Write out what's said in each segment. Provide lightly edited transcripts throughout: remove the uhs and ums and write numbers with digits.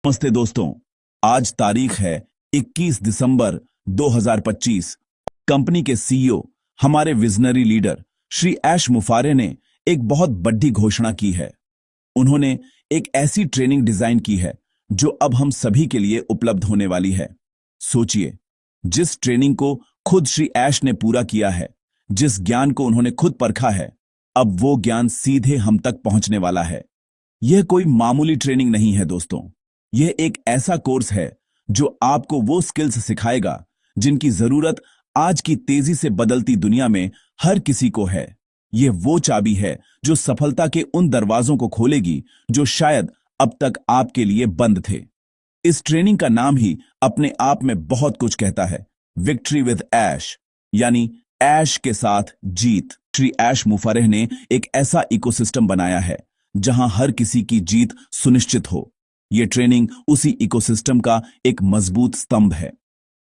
नमस्ते दोस्तों। आज तारीख है 21 दिसंबर 2025। कंपनी के सीईओ, हमारे विजनरी लीडर श्री ऐश मुफारे ने एक बहुत बड़ी घोषणा की है। उन्होंने एक ऐसी ट्रेनिंग डिजाइन की है जो अब हम सभी के लिए उपलब्ध होने वाली है। सोचिए, जिस ट्रेनिंग को खुद श्री ऐश ने पूरा किया है, जिस ज्ञान को उन्होंने खुद परखा है, अब वो ज्ञान सीधे हम तक पहुंचने वाला है। यह कोई मामूली ट्रेनिंग नहीं है दोस्तों। यह एक ऐसा कोर्स है जो आपको वो स्किल्स सिखाएगा जिनकी जरूरत आज की तेजी से बदलती दुनिया में हर किसी को है। यह वो चाबी है जो सफलता के उन दरवाजों को खोलेगी जो शायद अब तक आपके लिए बंद थे। इस ट्रेनिंग का नाम ही अपने आप में बहुत कुछ कहता है, विक्ट्री विद ऐश, यानी ऐश के साथ जीत। श्री ऐश मुफारेह ने एक ऐसा इकोसिस्टम बनाया है जहां हर किसी की जीत सुनिश्चित हो। यह ट्रेनिंग उसी इकोसिस्टम का एक मजबूत स्तंभ है।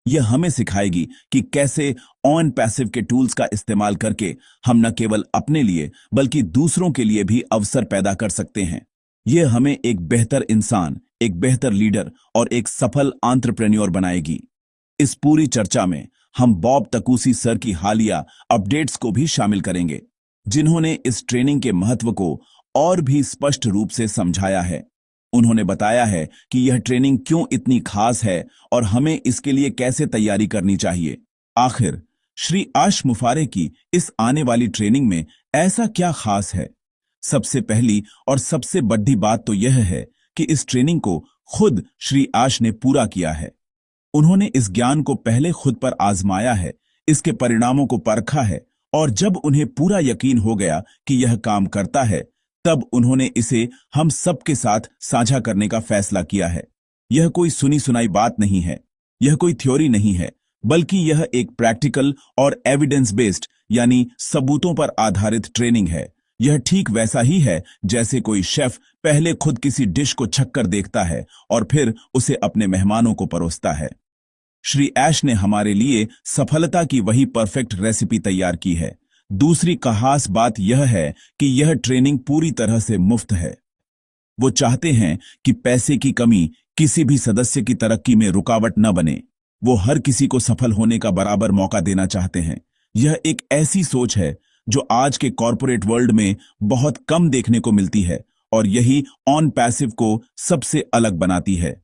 यह हमें सिखाएगी कि कैसे ऑन पैसिव के टूल्स का इस्तेमाल करके हम न केवल अपने लिए बल्कि दूसरों के लिए भी अवसर पैदा कर सकते हैं। यह हमें एक बेहतर इंसान, एक बेहतर लीडर और एक सफल एंटरप्रेन्योर बनाएगी। इस पूरी चर्चा में हम बॉब टकूसी सर की हालिया अपडेट्स को भी शामिल करेंगे, जिन्होंने इस ट्रेनिंग के महत्व को और भी स्पष्ट रूप से समझाया है। उन्होंने बताया है कि यह ट्रेनिंग क्यों इतनी खास है और हमें इसके लिए कैसे तैयारी करनी चाहिए। आखिर श्री ऐश मुफारे की इस आने वाली ट्रेनिंग में ऐसा क्या खास है? सबसे पहली और सबसे बड़ी बात तो यह है कि इस ट्रेनिंग को खुद श्री ऐश ने पूरा किया है। उन्होंने इस ज्ञान को पहले खुद पर आजमाया है, इसके परिणामों को परखा है और जब उन्हें पूरा यकीन हो गया कि यह काम करता है, तब उन्होंने इसे हम सबके साथ साझा करने का फैसला किया है। यह कोई सुनी सुनाई बात नहीं है, यह कोई थ्योरी नहीं है, बल्कि यह एक प्रैक्टिकल और एविडेंस बेस्ड यानी सबूतों पर आधारित ट्रेनिंग है। यह ठीक वैसा ही है जैसे कोई शेफ पहले खुद किसी डिश को छककर देखता है और फिर उसे अपने मेहमानों को परोसता है। श्री ऐश ने हमारे लिए सफलता की वही परफेक्ट रेसिपी तैयार की है। दूसरी खास बात यह है कि यह ट्रेनिंग पूरी तरह से मुफ्त है। वो चाहते हैं कि पैसे की कमी किसी भी सदस्य की तरक्की में रुकावट न बने। वो हर किसी को सफल होने का बराबर मौका देना चाहते हैं। यह एक ऐसी सोच है जो आज के कॉरपोरेट वर्ल्ड में बहुत कम देखने को मिलती है और यही ऑन पैसिव को सबसे अलग बनाती है।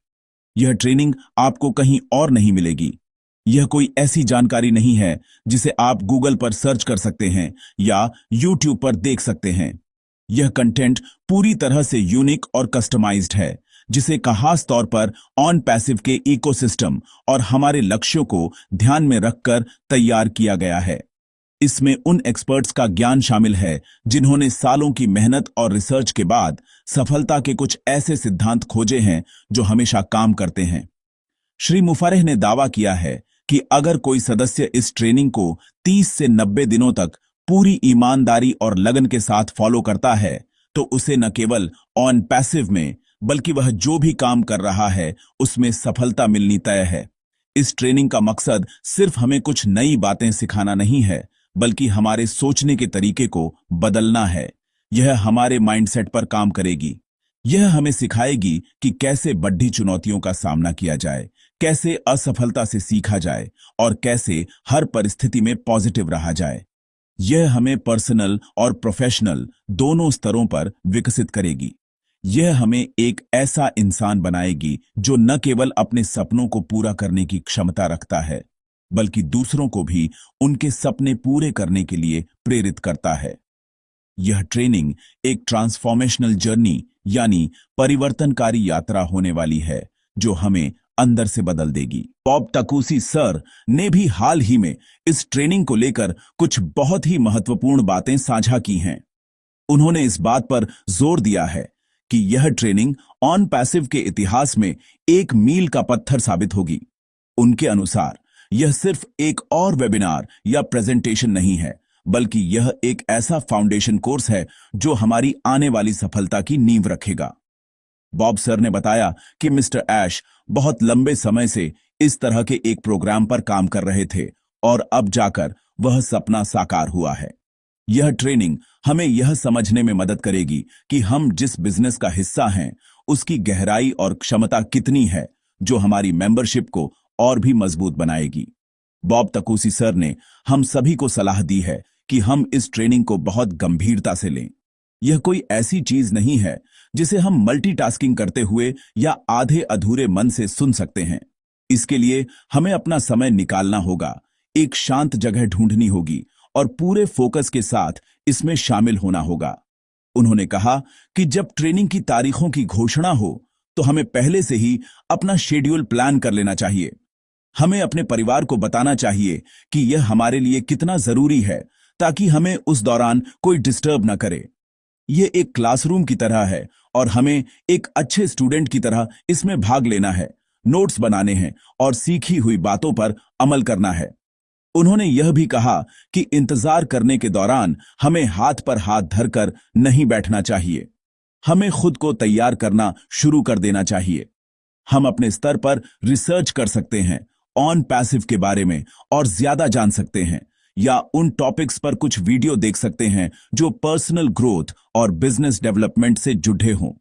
यह ट्रेनिंग आपको कहीं और नहीं मिलेगी। यह कोई ऐसी जानकारी नहीं है जिसे आप गूगल पर सर्च कर सकते हैं या यूट्यूब पर देख सकते हैं। यह कंटेंट पूरी तरह से यूनिक और कस्टमाइज्ड है, जिसे खास तौर पर ऑन पैसिव के इकोसिस्टम और हमारे लक्ष्यों को ध्यान में रखकर तैयार किया गया है। इसमें उन एक्सपर्ट्स का ज्ञान शामिल है जिन्होंने सालों की मेहनत और रिसर्च के बाद सफलता के कुछ ऐसे सिद्धांत खोजे हैं जो हमेशा काम करते हैं। श्री मुफारेह ने दावा किया है कि अगर कोई सदस्य इस ट्रेनिंग को 30 से 90 दिनों तक पूरी ईमानदारी और लगन के साथ फॉलो करता है, तो उसे न केवल ऑन पैसिव में बल्कि वह जो भी काम कर रहा है उसमें सफलता मिलनी तय है। इस ट्रेनिंग का मकसद सिर्फ हमें कुछ नई बातें सिखाना नहीं है, बल्कि हमारे सोचने के तरीके को बदलना है। यह हमारे माइंडसेट पर काम करेगी। यह हमें सिखाएगी कि कैसे बड़ी चुनौतियों का सामना किया जाए, कैसे असफलता से सीखा जाए और कैसे हर परिस्थिति में पॉजिटिव रहा जाए। यह हमें पर्सनल और प्रोफेशनल दोनों स्तरों पर विकसित करेगी। यह हमें एक ऐसा इंसान बनाएगी जो न केवल अपने सपनों को पूरा करने की क्षमता रखता है, बल्कि दूसरों को भी उनके सपने पूरे करने के लिए प्रेरित करता है। यह ट्रेनिंग एक ट्रांसफॉर्मेशनल जर्नी यानी परिवर्तनकारी यात्रा होने वाली है जो हमें अंदर से बदल देगी। बॉब टकूसी सर ने भी हाल ही में इस ट्रेनिंग को लेकर कुछ बहुत ही महत्वपूर्ण बातें साझा की हैं। उन्होंने इस बात पर जोर दिया है कि यह ट्रेनिंग ऑन पैसिव के इतिहास में एक मील का पत्थर साबित होगी। उनके अनुसार यह सिर्फ एक और वेबिनार या प्रेजेंटेशन नहीं है, बल्कि यह एक ऐसा फाउंडेशन कोर्स है जो हमारी आने वाली सफलता की नींव रखेगा। बॉब सर ने बताया कि मिस्टर ऐश बहुत लंबे समय से इस तरह के एक प्रोग्राम पर काम कर रहे थे और अब जाकर वह सपना साकार हुआ है। यह ट्रेनिंग हमें यह समझने में मदद करेगी कि हम जिस बिजनेस का हिस्सा हैं उसकी गहराई और क्षमता कितनी है, जो हमारी मेंबरशिप को और भी मजबूत बनाएगी। बॉब तकुसी सर ने हम सभी को सलाह दी है कि हम इस ट्रेनिंग को बहुत गंभीरता से लें। यह कोई ऐसी चीज नहीं है जिसे हम मल्टीटास्किंग करते हुए या आधे अधूरे मन से सुन सकते हैं। इसके लिए हमें अपना समय निकालना होगा, एक शांत जगह ढूंढनी होगी और पूरे फोकस के साथ इसमें शामिल होना होगा। उन्होंने कहा कि जब ट्रेनिंग की तारीखों की घोषणा हो तो हमें पहले से ही अपना शेड्यूल प्लान कर लेना चाहिए। हमें अपने परिवार को बताना चाहिए कि यह हमारे लिए कितना जरूरी है, ताकि हमें उस दौरान कोई डिस्टर्ब न करे। यह एक क्लासरूम की तरह है और हमें एक अच्छे स्टूडेंट की तरह इसमें भाग लेना है, नोट्स बनाने हैं और सीखी हुई बातों पर अमल करना है। उन्होंने यह भी कहा कि इंतजार करने के दौरान हमें हाथ पर हाथ धरकर नहीं बैठना चाहिए। हमें खुद को तैयार करना शुरू कर देना चाहिए। हम अपने स्तर पर रिसर्च कर सकते हैं, ऑन पैसिव के बारे में और ज्यादा जान सकते हैं, या उन टॉपिक्स पर कुछ वीडियो देख सकते हैं जो पर्सनल ग्रोथ और बिजनेस डेवलपमेंट से जुड़े हों।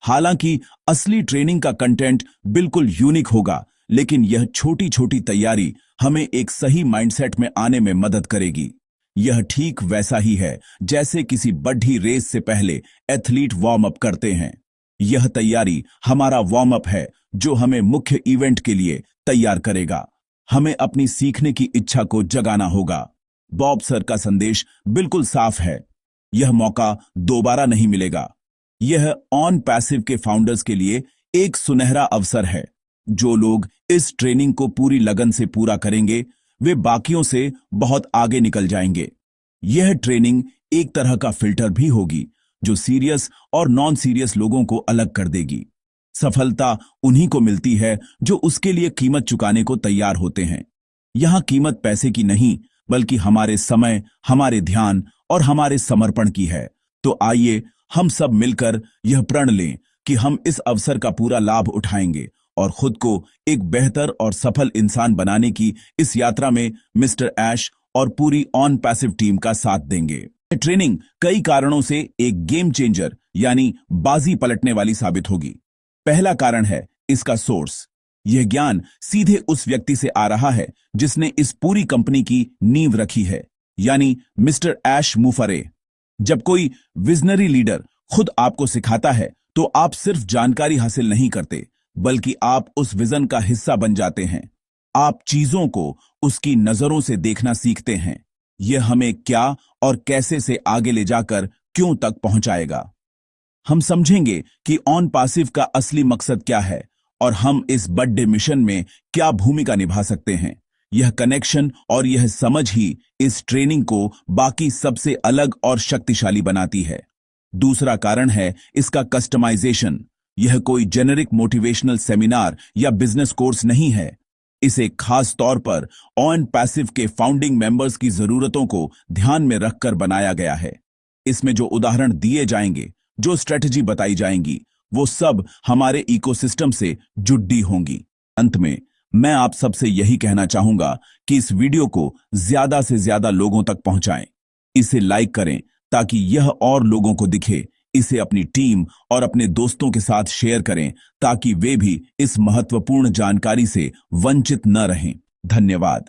हालांकि असली ट्रेनिंग का कंटेंट बिल्कुल यूनिक होगा, लेकिन यह छोटी छोटी तैयारी हमें एक सही माइंडसेट में आने में मदद करेगी। यह ठीक वैसा ही है जैसे किसी बड़ी रेस से पहले एथलीट वार्म अप करते हैं। यह तैयारी हमारा वार्म अप है जो हमें मुख्य इवेंट के लिए तैयार करेगा। हमें अपनी सीखने की इच्छा को जगाना होगा। बॉब सर का संदेश बिल्कुल साफ है, यह मौका दोबारा नहीं मिलेगा। यह ऑन पैसिव के फाउंडर्स के लिए एक सुनहरा अवसर है। जो लोग इस ट्रेनिंग को पूरी लगन से पूरा करेंगे, वे बाकियों से बहुत आगे निकल जाएंगे। यह ट्रेनिंग एक तरह का फिल्टर भी होगी जो सीरियस और नॉन सीरियस लोगों को अलग कर देगी। सफलता उन्हीं को मिलती है जो उसके लिए कीमत चुकाने को तैयार होते हैं। यहां कीमत पैसे की नहीं, बल्कि हमारे समय, हमारे ध्यान और हमारे समर्पण की है। तो आइए हम सब मिलकर यह प्रण लें कि हम इस अवसर का पूरा लाभ उठाएंगे और खुद को एक बेहतर और सफल इंसान बनाने की इस यात्रा में मिस्टर ऐश और पूरी ऑन पैसिव टीम का साथ देंगे। ट्रेनिंग कई कारणों से एक गेम चेंजर यानी बाजी पलटने वाली साबित होगी। पहला कारण है इसका सोर्स। यह ज्ञान सीधे उस व्यक्ति से आ रहा है जिसने इस पूरी कंपनी की नींव रखी है, यानी मिस्टर ऐश मुफरे। जब कोई विजनरी लीडर खुद आपको सिखाता है तो आप सिर्फ जानकारी हासिल नहीं करते, बल्कि आप उस विजन का हिस्सा बन जाते हैं। आप चीजों को उसकी नजरों से देखना सीखते हैं। यह हमें क्या और कैसे से आगे ले जाकर क्यों तक पहुंचाएगा। हम समझेंगे कि ऑन पैसिव का असली मकसद क्या है और हम इस बड़े मिशन में क्या भूमिका निभा सकते हैं। यह कनेक्शन और यह समझ ही इस ट्रेनिंग को बाकी सबसे अलग और शक्तिशाली बनाती है। दूसरा कारण है इसका कस्टमाइजेशन। यह कोई जेनेरिक मोटिवेशनल सेमिनार या बिजनेस कोर्स नहीं है। इसे खास तौर पर ऑन पैसिव के फाउंडिंग मेंबर्स की जरूरतों को ध्यान में रखकर बनाया गया है। इसमें जो उदाहरण दिए जाएंगे, जो स्ट्रेटजी बताई जाएंगी, वो सब हमारे इकोसिस्टम से जुड़ी होंगी। अंत में मैं आप सबसे यही कहना चाहूंगा कि इस वीडियो को ज्यादा से ज्यादा लोगों तक पहुंचाएं। इसे लाइक करें ताकि यह और लोगों को दिखे। इसे अपनी टीम और अपने दोस्तों के साथ शेयर करें ताकि वे भी इस महत्वपूर्ण जानकारी से वंचित न रहें। धन्यवाद।